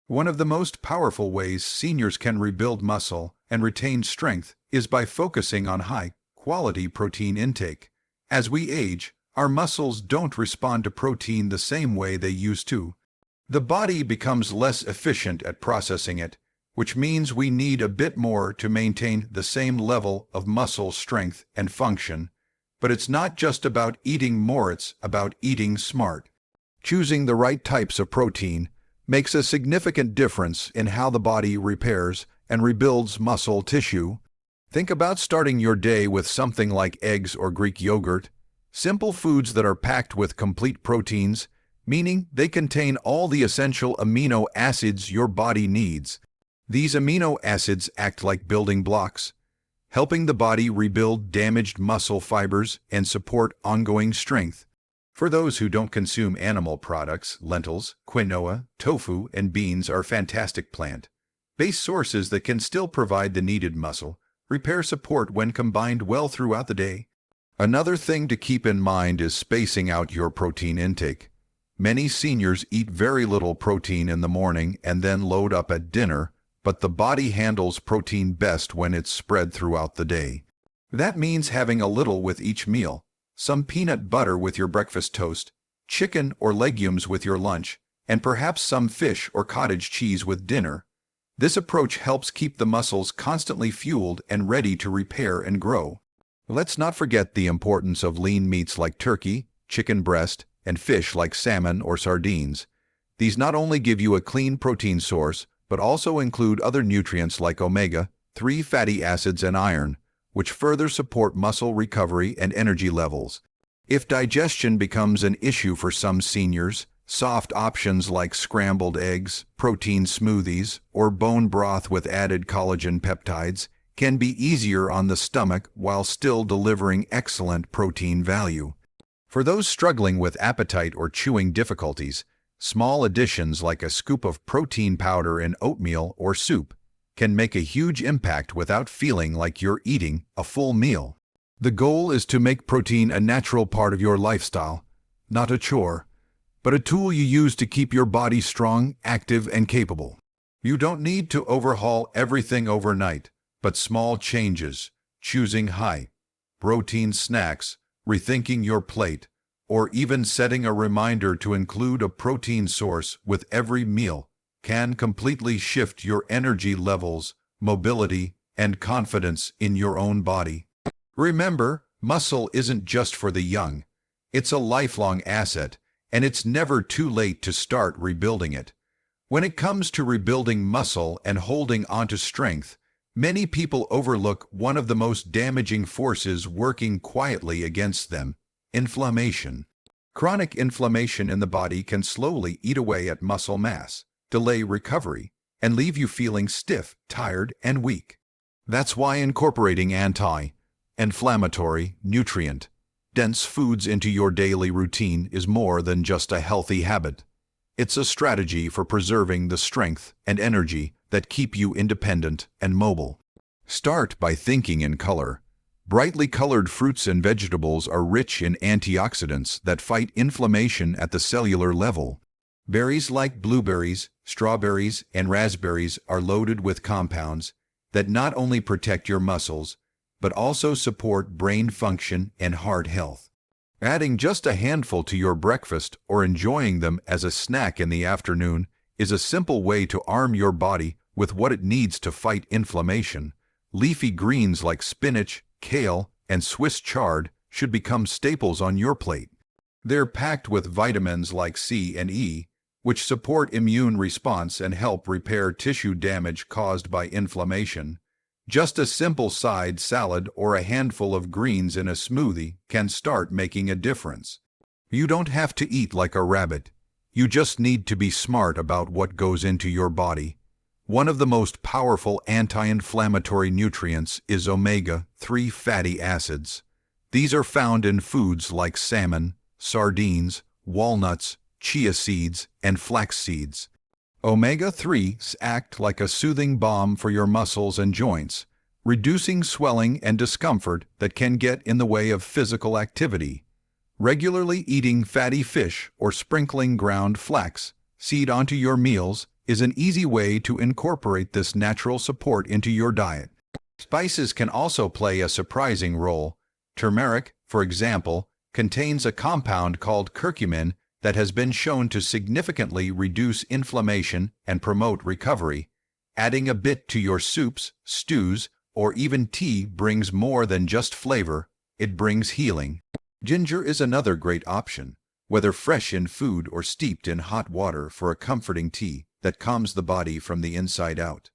One of the most powerful ways seniors can rebuild muscle and retain strength is by focusing on high-quality protein intake. As we age, our muscles don't respond to protein the same way they used to. The body becomes less efficient at processing it, which means we need a bit more to maintain the same level of muscle strength and function. But it's not just about eating more, it's about eating smart. Choosing the right types of protein makes a significant difference in how the body repairs and rebuilds muscle tissue. Think about starting your day with something like eggs or Greek yogurt, simple foods that are packed with complete proteins, meaning they contain all the essential amino acids your body needs. These amino acids act like building blocks, helping the body rebuild damaged muscle fibers and support ongoing strength. For those who don't consume animal products, lentils, quinoa, tofu, and beans are fantastic plant-based sources that can still provide the needed muscle repair support when combined well throughout the day. Another thing to keep in mind is spacing out your protein intake. Many seniors eat very little protein in the morning and then load up at dinner, but the body handles protein best when it's spread throughout the day. That means having a little with each meal. Some peanut butter with your breakfast toast, chicken or legumes with your lunch, and perhaps some fish or cottage cheese with dinner. This approach helps keep the muscles constantly fueled and ready to repair and grow. Let's not forget the importance of lean meats like turkey, chicken breast, and fish like salmon or sardines. These not only give you a clean protein source, but also include other nutrients like omega-3 fatty acids and iron, which further support muscle recovery and energy levels. If digestion becomes an issue for some seniors, soft options like scrambled eggs, protein smoothies, or bone broth with added collagen peptides can be easier on the stomach while still delivering excellent protein value. For those struggling with appetite or chewing difficulties, small additions like a scoop of protein powder in oatmeal or soup can make a huge impact without feeling like you're eating a full meal. The goal is to make protein a natural part of your lifestyle, not a chore, but a tool you use to keep your body strong, active, and capable. You don't need to overhaul everything overnight, but small changes, choosing high-protein snacks, rethinking your plate, or even setting a reminder to include a protein source with every meal can completely shift your energy levels, mobility, and confidence in your own body. Remember, muscle isn't just for the young. It's a lifelong asset, and it's never too late to start rebuilding it. When it comes to rebuilding muscle and holding onto strength, many people overlook one of the most damaging forces working quietly against them: inflammation. Chronic inflammation in the body can slowly eat away at muscle mass, delay recovery, and leave you feeling stiff, tired, and weak. That's why incorporating anti-inflammatory, nutrient-dense foods into your daily routine is more than just a healthy habit. It's a strategy for preserving the strength and energy that keep you independent and mobile. Start by thinking in color. Brightly colored fruits and vegetables are rich in antioxidants that fight inflammation at the cellular level. Berries like blueberries, strawberries, and raspberries are loaded with compounds that not only protect your muscles, but also support brain function and heart health. Adding just a handful to your breakfast or enjoying them as a snack in the afternoon is a simple way to arm your body with what it needs to fight inflammation. Leafy greens like spinach, kale, and Swiss chard should become staples on your plate. They're packed with vitamins like C and E, which support immune response and help repair tissue damage caused by inflammation. Just a simple side salad or a handful of greens in a smoothie can start making a difference. You don't have to eat like a rabbit. You just need to be smart about what goes into your body. One of the most powerful anti-inflammatory nutrients is omega-3 fatty acids. These are found in foods like salmon, sardines, walnuts, chia seeds, and flax seeds. Omega-3s act like a soothing balm for your muscles and joints, reducing swelling and discomfort that can get in the way of physical activity. Regularly eating fatty fish or sprinkling ground flax seed onto your meals is an easy way to incorporate this natural support into your diet. Spices can also play a surprising role. Turmeric, for example, contains a compound called curcumin that has been shown to significantly reduce inflammation and promote recovery. Adding a bit to your soups, stews, or even tea brings more than just flavor, it brings healing. Ginger is another great option, whether fresh in food or steeped in hot water for a comforting tea that calms the body from the inside out.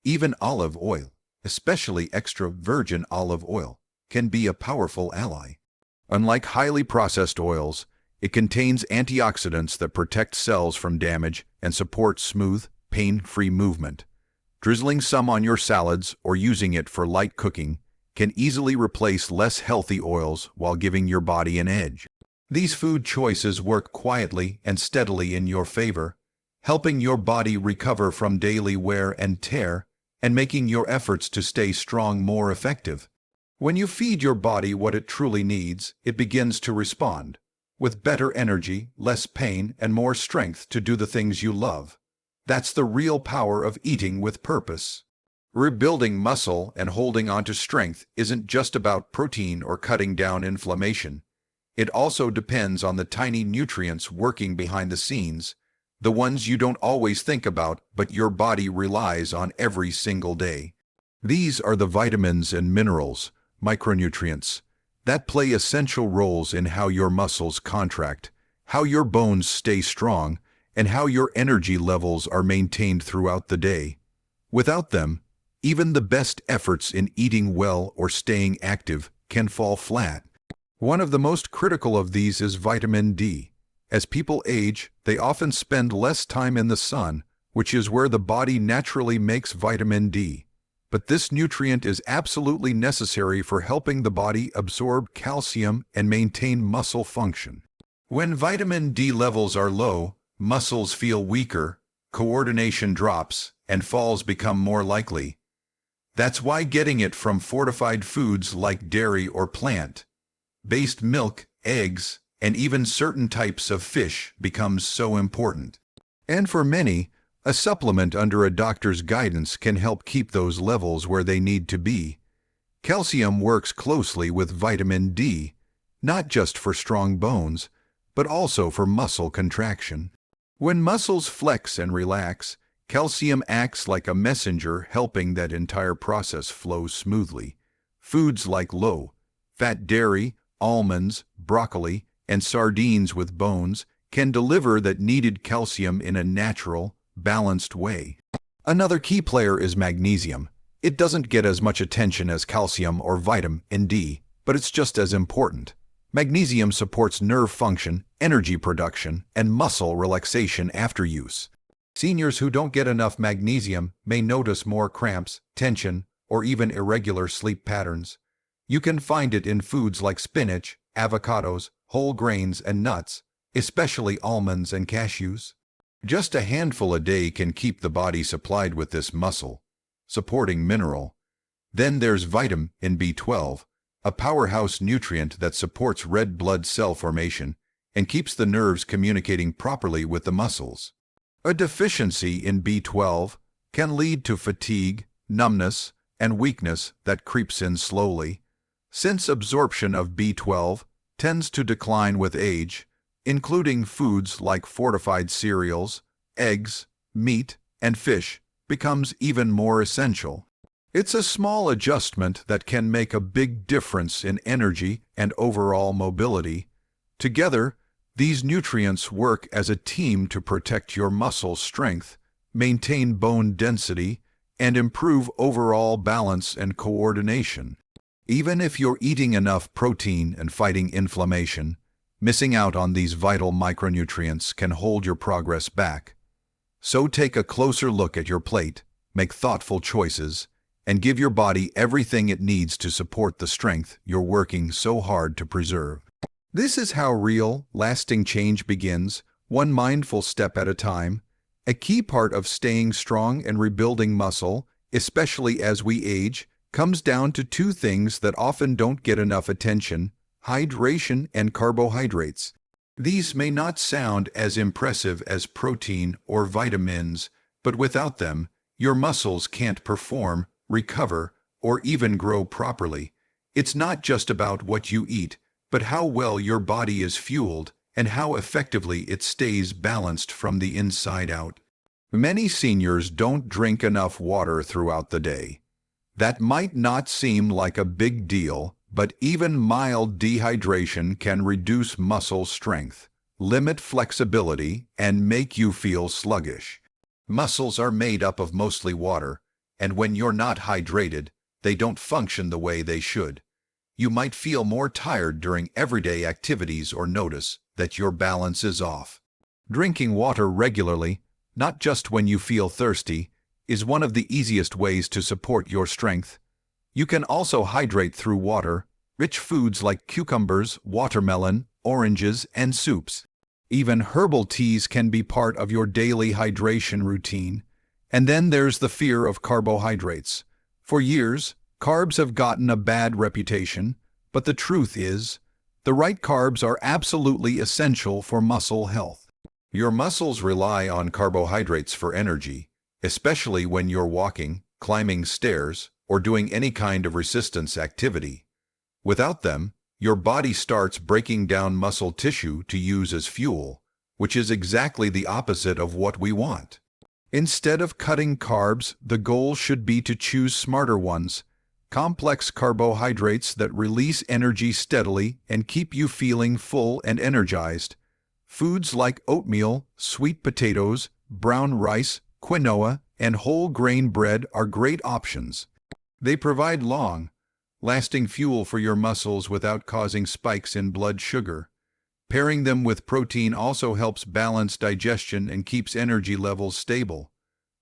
Even olive oil, especially extra virgin olive oil, can be a powerful ally. Unlike highly processed oils, it contains antioxidants that protect cells from damage and support smooth, pain-free movement. Drizzling some on your salads or using it for light cooking can easily replace less healthy oils while giving your body an edge. These food choices work quietly and steadily in your favor, helping your body recover from daily wear and tear and making your efforts to stay strong more effective. When you feed your body what it truly needs, it begins to respond, with better energy, less pain, and more strength to do the things you love. That's the real power of eating with purpose. Rebuilding muscle and holding on to strength isn't just about protein or cutting down inflammation. It also depends on the tiny nutrients working behind the scenes, the ones you don't always think about but your body relies on every single day. These are the vitamins and minerals, micronutrients, that play essential roles in how your muscles contract, how your bones stay strong, and how your energy levels are maintained throughout the day. Without them, even the best efforts in eating well or staying active can fall flat. One of the most critical of these is vitamin D. As people age, they often spend less time in the sun, which is where the body naturally makes vitamin D. But this nutrient is absolutely necessary for helping the body absorb calcium and maintain muscle function. When vitamin D levels are low, muscles feel weaker, coordination drops, and falls become more likely. That's why getting it from fortified foods like dairy or plant-based milk, eggs, and even certain types of fish becomes so important. And for many, a supplement under a doctor's guidance can help keep those levels where they need to be. Calcium works closely with vitamin D, not just for strong bones, but also for muscle contraction. When muscles flex and relax, calcium acts like a messenger helping that entire process flow smoothly. Foods like low-fat dairy, almonds, broccoli, and sardines with bones can deliver that needed calcium in a natural, balanced way. Another key player is magnesium. It doesn't get as much attention as calcium or vitamin D, but it's just as important. Magnesium supports nerve function, energy production, and muscle relaxation after use. Seniors who don't get enough magnesium may notice more cramps, tension, or even irregular sleep patterns. You can find it in foods like spinach, avocados, whole grains, and nuts, especially almonds and cashews. Just a handful a day can keep the body supplied with this muscle-supporting mineral. Then there's vitamin B12, a powerhouse nutrient that supports red blood cell formation and keeps the nerves communicating properly with the muscles. A deficiency in B12 can lead to fatigue, numbness, and weakness that creeps in slowly. Since absorption of B12 tends to decline with age, including foods like fortified cereals, eggs, meat, and fish becomes even more essential. It's a small adjustment that can make a big difference in energy and overall mobility. Together, these nutrients work as a team to protect your muscle strength, maintain bone density, and improve overall balance and coordination. Even if you're eating enough protein and fighting inflammation, missing out on these vital micronutrients can hold your progress back. So take a closer look at your plate, make thoughtful choices, and give your body everything it needs to support the strength you're working so hard to preserve. This is how real, lasting change begins, one mindful step at a time. A key part of staying strong and rebuilding muscle, especially as we age, comes down to two things that often don't get enough attention: hydration and carbohydrates. These may not sound as impressive as protein or vitamins, But without them, your muscles can't perform, recover, or even grow properly. It's not just about what you eat, but how well your body is fueled and how effectively it stays balanced from the inside out. Many seniors don't drink enough water throughout the day. That might not seem like a big deal, but even mild dehydration can reduce muscle strength, limit flexibility, and make you feel sluggish. Muscles are made up of mostly water, and when you're not hydrated, they don't function the way they should. You might feel more tired during everyday activities or notice that your balance is off. Drinking water regularly, not just when you feel thirsty, is one of the easiest ways to support your strength. You can also hydrate through water, rich foods like cucumbers, watermelon, oranges, and soups. Even herbal teas can be part of your daily hydration routine. And then there's the fear of carbohydrates. For years, carbs have gotten a bad reputation, but the truth is, the right carbs are absolutely essential for muscle health. Your muscles rely on carbohydrates for energy, especially when you're walking, climbing stairs, or doing any kind of resistance activity. Without them, your body starts breaking down muscle tissue to use as fuel, which is exactly the opposite of what we want. Instead of cutting carbs, the goal should be to choose smarter ones, complex carbohydrates that release energy steadily and keep you feeling full and energized. Foods like oatmeal, sweet potatoes, brown rice, quinoa, and whole grain bread are great options. They provide lasting fuel for your muscles without causing spikes in blood sugar. Pairing them with protein also helps balance digestion and keeps energy levels stable.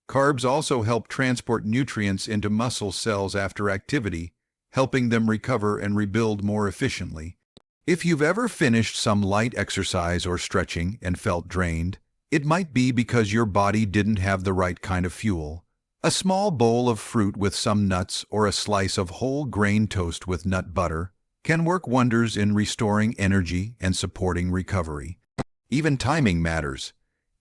Carbs also help transport nutrients into muscle cells after activity, helping them recover and rebuild more efficiently. If you've ever finished some light exercise or stretching and felt drained, it might be because your body didn't have the right kind of fuel. A small bowl of fruit with some nuts or a slice of whole grain toast with nut butter can work wonders in restoring energy and supporting recovery. Even timing matters.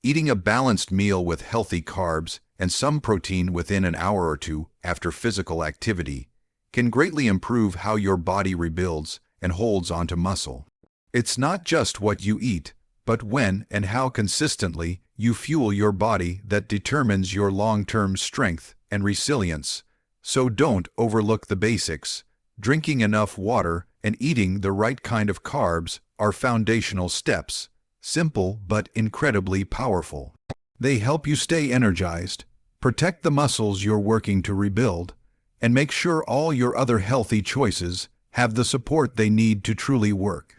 Eating a balanced meal with healthy carbs and some protein within an hour or two after physical activity can greatly improve how your body rebuilds and holds onto muscle. It's not just what you eat, but when and how consistently you fuel your body that determines your long-term strength and resilience. So don't overlook the basics. Drinking enough water and eating the right kind of carbs are foundational steps, simple but incredibly powerful. They help you stay energized, protect the muscles you're working to rebuild, and make sure all your other healthy choices have the support they need to truly work.